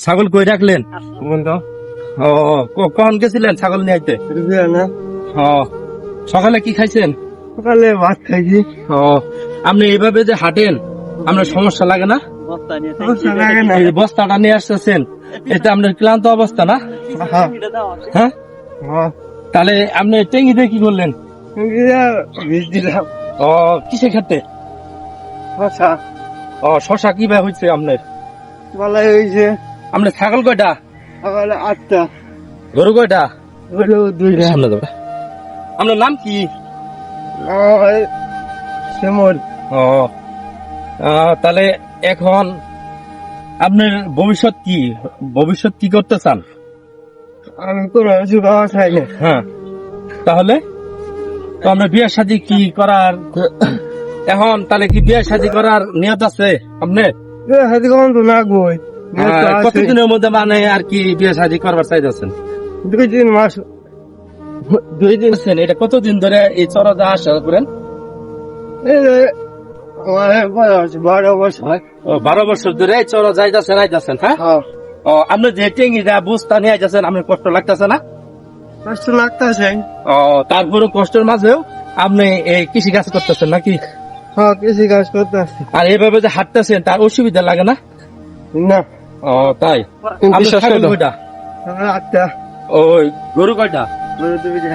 ছাগল কই রাখলেন? ও কখন গেছিলেন ছাগল নিয়ে আইতে? ও সকালে কি খাইছেন? সকালে ভাত খাইছি। ও আপনি এইভাবে যে হাঁটেন আপনার সমস্যা লাগে না? সমস্যা লাগে না। এই যে বস্তাটা নিয়ে আসতেছেন এটা আপনার ক্লান্ত অবস্থা না? হ্যাঁ, হ্যাঁ, হ্যাঁ। তাহলে আপনি টেঙ্গিতে কি করলেন? বীজ দিলাম। ও কিসে খেতে? শশা ও শশা কিভাবে হয়েছে আপনার? বালাই হয়েছে। আপনার ছাগল কয়টা? সকালে 8টা, গরু কয়টা? হলো 2টা। সামনে যাবে। আপনার নাম কি? শ্যামল। ও তাহলে এখন আপনার ভবিষ্যৎ কি? ভবিষ্যৎ কি করতে চান? আমি কোনো কিছু খাওয়া চাই না। হ্যাঁ, তাহলে তো আমরা বিয়ে শাদী কি করার এখন তাহলে কি বিয়ে শাদী করার নিয়ত আছে আপনার? হাতে কখন তো লাগবই। কতদিনের মধ্যে মানে আর কি বিয়ে শাদী করবার চাইতেছেন? 2-3 মাস। 2 দিন। এটা কতদিন ধরে এই চরা যা আসা করেন? এই যে আমার বয়স 12 বছর। 12 বছর ধরে এই চরা যাইতেছেন আইতেছেন। হ্যাঁ, হ্যাঁ, ও আপনি যে টেঙ্গিটা বুঝতা নিয়ে আইতেছেন আপনার কষ্ট লাগতেছে না? কষ্ট লাগতেছে। ও তারপরে কষ্টের মাঝেও আপনি এই কৃষি কাজ করতেছেন নাকি? হ্যাঁ, কৃষি কাজ করতে আসছি। আর এইভাবে যে হাঁটতেছেন তার অসুবিধা লাগে না? না, ও তাই। কিন্তু আপনার ছাগল ষষ্ঠ- কয়টা? আমার 8টা, ওই গরু কয়টা? বড় 2টা।